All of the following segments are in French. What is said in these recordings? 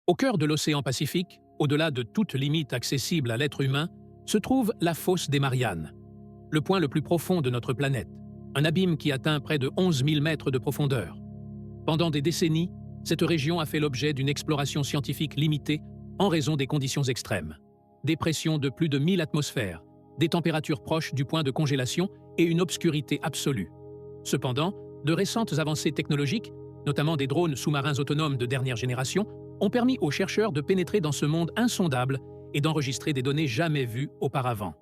Au cœur de l'océan Pacifique, au-delà de toute limite accessible à l'être humain, se trouve la fosse des Mariannes, le point le plus profond de notre planète, un abîme qui atteint près de 11 000 mètres de profondeur. Pendant des décennies, cette région a fait l'objet d'une exploration scientifique limitée en raison des conditions extrêmes. Des pressions de plus de 1000 atmosphères, des températures proches du point de congélation et une obscurité absolue. Cependant, de récentes avancées technologiques, notamment des drones sous-marins autonomes de dernière génération, ont permis aux chercheurs de pénétrer dans ce monde insondable et d'enregistrer des données jamais vues auparavant.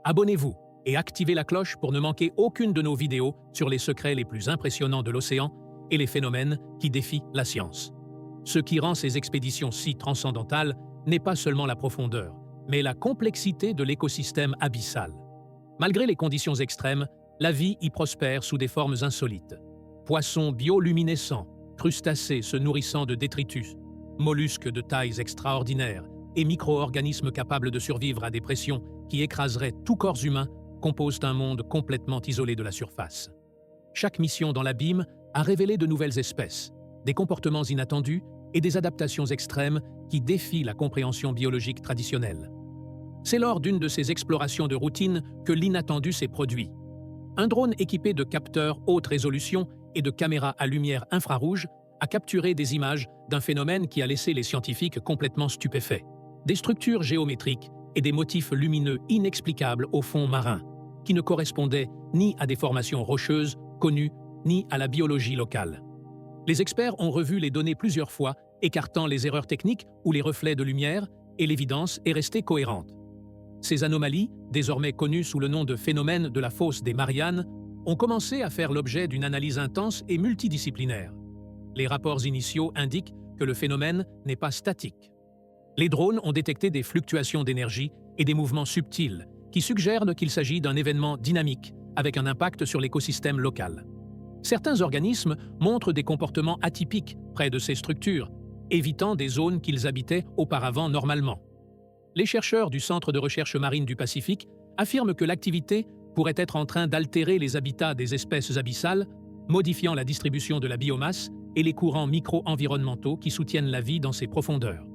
Abonnez-vous et activez la cloche pour ne manquer aucune de nos vidéos sur les secrets les plus impressionnants de l'océan et les phénomènes qui défient la science. Ce qui rend ces expéditions si transcendantales n'est pas seulement la profondeur, mais la complexité de l'écosystème abyssal. Malgré les conditions extrêmes, la vie y prospère sous des formes insolites. Poissons bioluminescents, crustacés se nourrissant de détritus, mollusques de tailles extraordinaires et micro-organismes capables de survivre à des pressions qui écraseraient tout corps humain composent un monde complètement isolé de la surface. Chaque mission dans l'abîme a révélé de nouvelles espèces, des comportements inattendus et des adaptations extrêmes qui défient la compréhension biologique traditionnelle. C'est lors d'une de ces explorations de routine que l'inattendu s'est produit. Un drone équipé de capteurs haute résolution et de caméras à lumière infrarouge a capturé des images d'un phénomène qui a laissé les scientifiques complètement stupéfaits. Des structures géométriques et des motifs lumineux inexplicables au fond marin, qui ne correspondaient ni à des formations rocheuses connues, ni à la biologie locale. Les experts ont revu les données plusieurs fois, écartant les erreurs techniques ou les reflets de lumière, et l'évidence est restée cohérente. Ces anomalies, désormais connues sous le nom de phénomène de la fosse des Mariannes, ont commencé à faire l'objet d'une analyse intense et multidisciplinaire. Les rapports initiaux indiquent que le phénomène n'est pas statique. Les drones ont détecté des fluctuations d'énergie et des mouvements subtils qui suggèrent qu'il s'agit d'un événement dynamique avec un impact sur l'écosystème local. Certains organismes montrent des comportements atypiques près de ces structures, évitant des zones qu'ils habitaient auparavant normalement. Les chercheurs du Centre de recherche marine du Pacifique affirment que l'activité pourrait être en train d'altérer les habitats des espèces abyssales, modifiant la distribution de la biomasse et les courants micro-environnementaux qui soutiennent la vie dans ces profondeurs.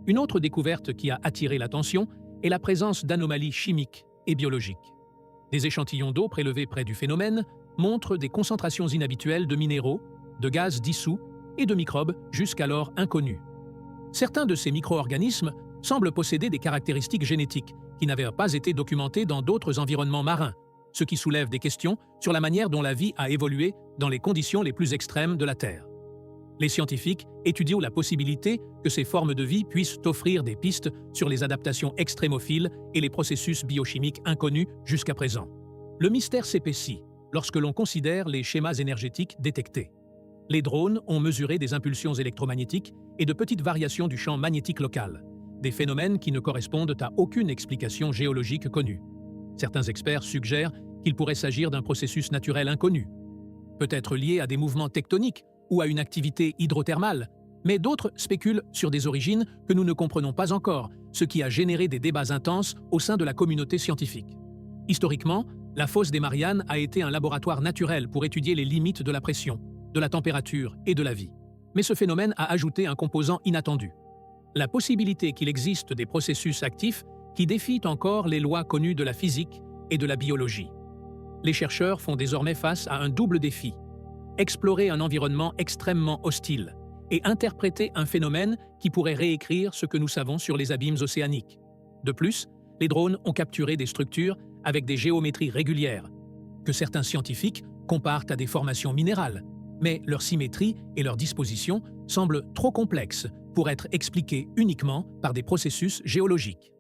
Une autre découverte qui a attiré l'attention est la présence d'anomalies chimiques et biologiques. Des échantillons d'eau prélevés près du phénomène montrent des concentrations inhabituelles de minéraux, de gaz dissous et de microbes jusqu'alors inconnus. Certains de ces micro-organismes semblent posséder des caractéristiques génétiques qui n'avaient pas été documentées dans d'autres environnements marins, ce qui soulève des questions sur la manière dont la vie a évolué dans les conditions les plus extrêmes de la Terre. Les scientifiques étudient la possibilité que ces formes de vie puissent offrir des pistes sur les adaptations extrémophiles et les processus biochimiques inconnus jusqu'à présent. Le mystère s'épaissit lorsque l'on considère les schémas énergétiques détectés. Les drones ont mesuré des impulsions électromagnétiques et de petites variations du champ magnétique local, des phénomènes qui ne correspondent à aucune explication géologique connue. Certains experts suggèrent qu'il pourrait s'agir d'un processus naturel inconnu, peut-être lié à des mouvements tectoniques ou à une activité hydrothermale, mais d'autres spéculent sur des origines que nous ne comprenons pas encore, ce qui a généré des débats intenses au sein de la communauté scientifique. Historiquement, la fosse des Mariannes a été un laboratoire naturel pour étudier les limites de la pression, de la température et de la vie. Mais ce phénomène a ajouté un composant inattendu: la possibilité qu'il existe des processus actifs qui défient encore les lois connues de la physique et de la biologie. Les chercheurs font désormais face à un double défi: explorer un environnement extrêmement hostile et interpréter un phénomène qui pourrait réécrire ce que nous savons sur les abîmes océaniques. De plus, les drones ont capturé des structures avec des géométries régulières, que certains scientifiques comparent à des formations minérales, mais leur symétrie et leur disposition semblent trop complexes pour être expliquées uniquement par des processus géologiques.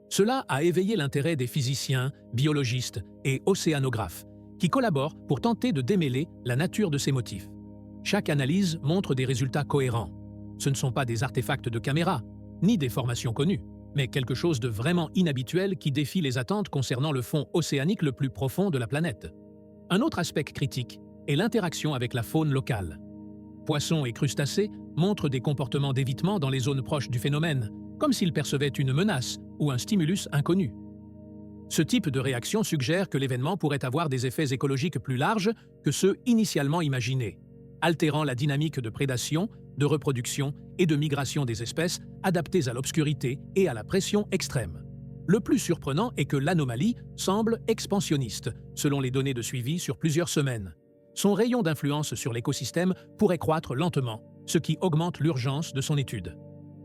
Cela a éveillé l'intérêt des physiciens, biologistes et océanographes, qui collaborent pour tenter de démêler la nature de ces motifs. Chaque analyse montre des résultats cohérents. Ce ne sont pas des artefacts de caméra, ni des formations connues, mais quelque chose de vraiment inhabituel qui défie les attentes concernant le fond océanique le plus profond de la planète. Un autre aspect critique est l'interaction avec la faune locale. Poissons et crustacés montrent des comportements d'évitement dans les zones proches du phénomène, comme s'ils percevaient une menace ou un stimulus inconnu. Ce type de réaction suggère que l'événement pourrait avoir des effets écologiques plus larges que ceux initialement imaginés, altérant la dynamique de prédation de reproduction et de migration des espèces adaptées à l'obscurité et à la pression extrême. Le plus surprenant est que l'anomalie semble expansionniste, selon les données de suivi sur plusieurs semaines. Son rayon d'influence sur l'écosystème pourrait croître lentement, ce qui augmente l'urgence de son étude.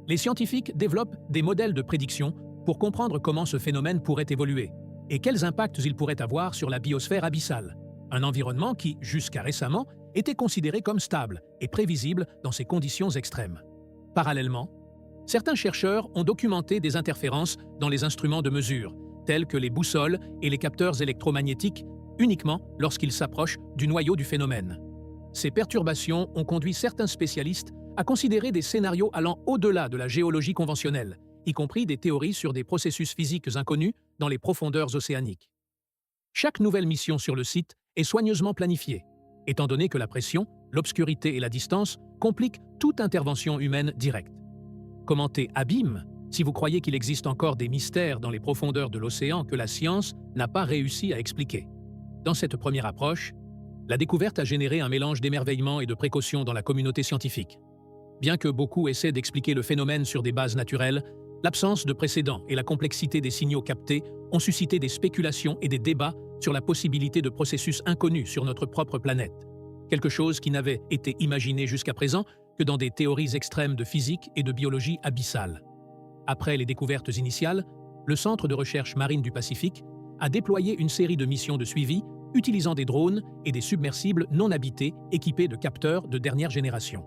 Les scientifiques développent des modèles de prédiction pour comprendre comment ce phénomène pourrait évoluer et quels impacts il pourrait avoir sur la biosphère abyssale, un environnement qui, jusqu'à récemment, était considéré comme stable et prévisible dans ces conditions extrêmes. Parallèlement, certains chercheurs ont documenté des interférences dans les instruments de mesure, tels que les boussoles et les capteurs électromagnétiques, uniquement lorsqu'ils s'approchent du noyau du phénomène. Ces perturbations ont conduit certains spécialistes à considérer des scénarios allant au-delà de la géologie conventionnelle, y compris des théories sur des processus physiques inconnus dans les profondeurs océaniques. Chaque nouvelle mission sur le site est soigneusement planifiée, étant donné que la pression, l'obscurité et la distance compliquent toute intervention humaine directe. Commentez Abîme si vous croyez qu'il existe encore des mystères dans les profondeurs de l'océan que la science n'a pas réussi à expliquer. Dans cette première approche, la découverte a généré un mélange d'émerveillement et de précaution dans la communauté scientifique. Bien que beaucoup essaient d'expliquer le phénomène sur des bases naturelles, l'absence de précédents et la complexité des signaux captés ont suscité des spéculations et des débats sur la possibilité de processus inconnus sur notre propre planète, quelque chose qui n'avait été imaginé jusqu'à présent que dans des théories extrêmes de physique et de biologie abyssale. Après les découvertes initiales, le Centre de recherche marine du Pacifique a déployé une série de missions de suivi utilisant des drones et des submersibles non habités équipés de capteurs de dernière génération.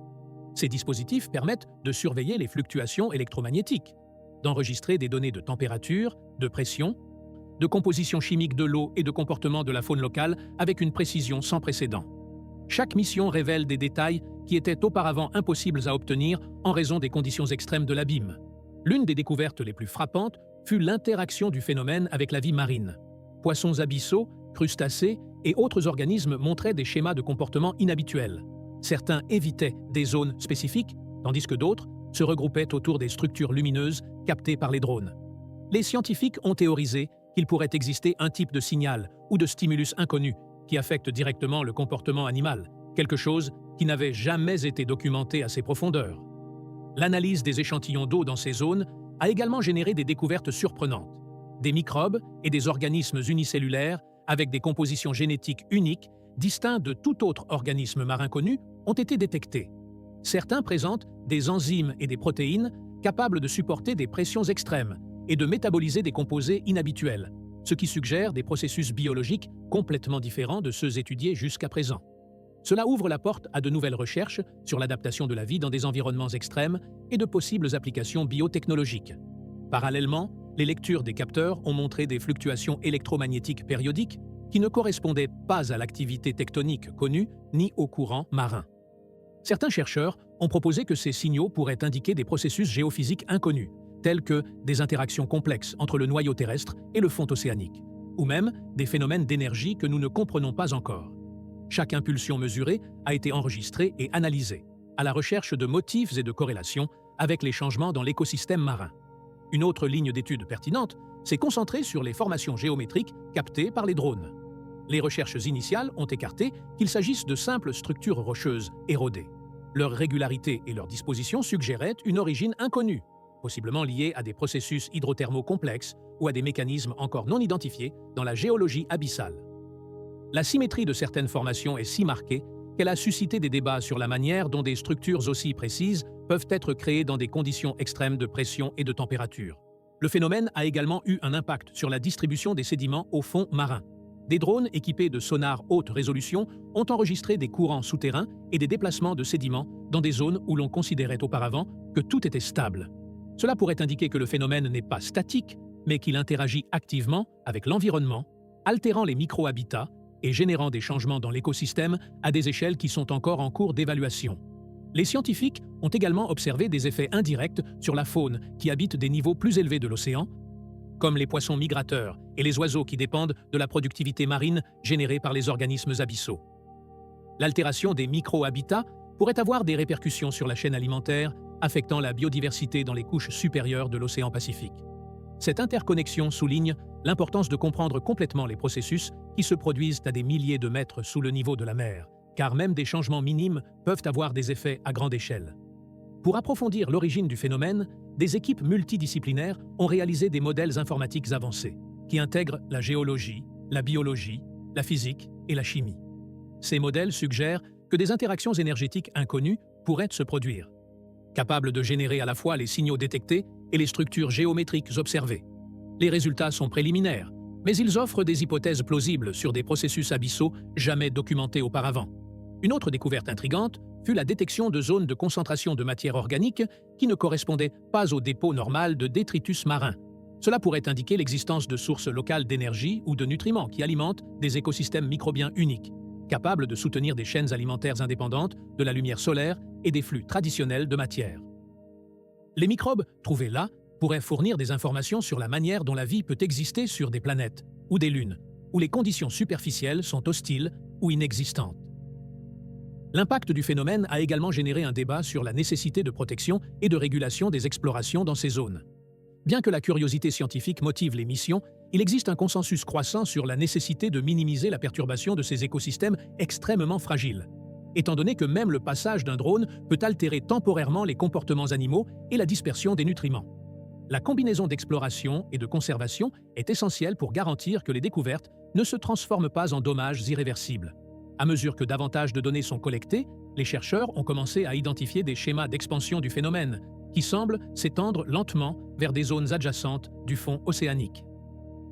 Ces dispositifs permettent de surveiller les fluctuations électromagnétiques, d'enregistrer des données de température, de pression, de composition chimique de l'eau et de comportement de la faune locale avec une précision sans précédent. Chaque mission révèle des détails qui étaient auparavant impossibles à obtenir en raison des conditions extrêmes de l'abîme. L'une des découvertes les plus frappantes fut l'interaction du phénomène avec la vie marine. Poissons abyssaux, crustacés et autres organismes montraient des schémas de comportement inhabituels. Certains évitaient des zones spécifiques, tandis que d'autres se regroupaient autour des structures lumineuses captées par les drones. Les scientifiques ont théorisé qu'il pourrait exister un type de signal ou de stimulus inconnu qui affecte directement le comportement animal, quelque chose qui n'avait jamais été documenté à ces profondeurs. L'analyse des échantillons d'eau dans ces zones a également généré des découvertes surprenantes. Des microbes et des organismes unicellulaires avec des compositions génétiques uniques, distincts de tout autre organisme marin connu, ont été détectés. Certains présentent des enzymes et des protéines capables de supporter des pressions extrêmes et de métaboliser des composés inhabituels, ce qui suggère des processus biologiques complètement différents de ceux étudiés jusqu'à présent. Cela ouvre la porte à de nouvelles recherches sur l'adaptation de la vie dans des environnements extrêmes et de possibles applications biotechnologiques. Parallèlement, les lectures des capteurs ont montré des fluctuations électromagnétiques périodiques qui ne correspondaient pas à l'activité tectonique connue ni au courant marin. Certains chercheurs ont proposé que ces signaux pourraient indiquer des processus géophysiques inconnus, tels que des interactions complexes entre le noyau terrestre et le fond océanique, ou même des phénomènes d'énergie que nous ne comprenons pas encore. Chaque impulsion mesurée a été enregistrée et analysée, à la recherche de motifs et de corrélations avec les changements dans l'écosystème marin. Une autre ligne d'étude pertinente s'est concentrée sur les formations géométriques captées par les drones. Les recherches initiales ont écarté qu'il s'agisse de simples structures rocheuses érodées. Leur régularité et leur disposition suggéraient une origine inconnue, possiblement liée à des processus hydrothermaux complexes ou à des mécanismes encore non identifiés dans la géologie abyssale. La symétrie de certaines formations est si marquée qu'elle a suscité des débats sur la manière dont des structures aussi précises peuvent être créées dans des conditions extrêmes de pression et de température. Le phénomène a également eu un impact sur la distribution des sédiments au fond marin. Des drones équipés de sonars haute résolution ont enregistré des courants souterrains et des déplacements de sédiments dans des zones où l'on considérait auparavant que tout était stable. Cela pourrait indiquer que le phénomène n'est pas statique, mais qu'il interagit activement avec l'environnement, altérant les micro-habitats et générant des changements dans l'écosystème à des échelles qui sont encore en cours d'évaluation. Les scientifiques ont également observé des effets indirects sur la faune qui habite des niveaux plus élevés de l'océan, comme les poissons migrateurs et les oiseaux qui dépendent de la productivité marine générée par les organismes abyssaux. L'altération des micro-habitats pourrait avoir des répercussions sur la chaîne alimentaire, affectant la biodiversité dans les couches supérieures de l'océan Pacifique. Cette interconnexion souligne l'importance de comprendre complètement les processus qui se produisent à des milliers de mètres sous le niveau de la mer, car même des changements minimes peuvent avoir des effets à grande échelle. Pour approfondir l'origine du phénomène, des équipes multidisciplinaires ont réalisé des modèles informatiques avancés, qui intègrent la géologie, la biologie, la physique et la chimie. Ces modèles suggèrent que des interactions énergétiques inconnues pourraient se produire, capables de générer à la fois les signaux détectés et les structures géométriques observées. Les résultats sont préliminaires, mais ils offrent des hypothèses plausibles sur des processus abyssaux jamais documentés auparavant. Une autre découverte intrigante fut la détection de zones de concentration de matière organique qui ne correspondaient pas au dépôt normal de détritus marins. Cela pourrait indiquer l'existence de sources locales d'énergie ou de nutriments qui alimentent des écosystèmes microbiens uniques, capables de soutenir des chaînes alimentaires indépendantes de la lumière solaire et des flux traditionnels de matière. Les microbes, trouvés là, pourraient fournir des informations sur la manière dont la vie peut exister sur des planètes ou des lunes, où les conditions superficielles sont hostiles ou inexistantes. L'impact du phénomène a également généré un débat sur la nécessité de protection et de régulation des explorations dans ces zones. Bien que la curiosité scientifique motive les missions, il existe un consensus croissant sur la nécessité de minimiser la perturbation de ces écosystèmes extrêmement fragiles, étant donné que même le passage d'un drone peut altérer temporairement les comportements animaux et la dispersion des nutriments. La combinaison d'exploration et de conservation est essentielle pour garantir que les découvertes ne se transforment pas en dommages irréversibles. À mesure que davantage de données sont collectées, les chercheurs ont commencé à identifier des schémas d'expansion du phénomène, qui semblent s'étendre lentement vers des zones adjacentes du fond océanique.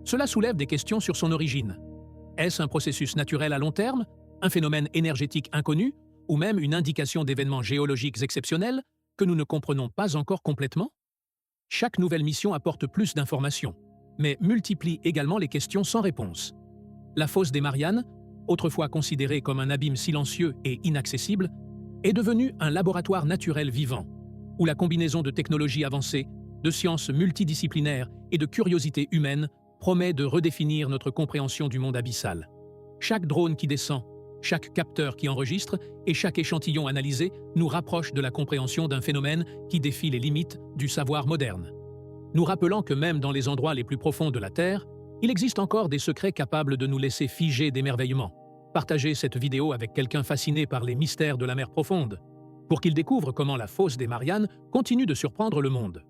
Cela soulève des questions sur son origine. Est-ce un processus naturel à long terme, un phénomène énergétique inconnu, ou même une indication d'événements géologiques exceptionnels que nous ne comprenons pas encore complètement? Chaque nouvelle mission apporte plus d'informations, mais multiplie également les questions sans réponse. La fosse des Mariannes, autrefois considérée comme un abîme silencieux et inaccessible, est devenue un laboratoire naturel vivant, où la combinaison de technologies avancées, de sciences multidisciplinaires et de curiosité humaine promet de redéfinir notre compréhension du monde abyssal. Chaque drone qui descend, chaque capteur qui enregistre et chaque échantillon analysé nous rapproche de la compréhension d'un phénomène qui défie les limites du savoir moderne. Nous rappelant que même dans les endroits les plus profonds de la Terre, il existe encore des secrets capables de nous laisser figer d'émerveillement. Partagez cette vidéo avec quelqu'un fasciné par les mystères de la mer profonde, pour qu'il découvre comment la fosse des Mariannes continue de surprendre le monde.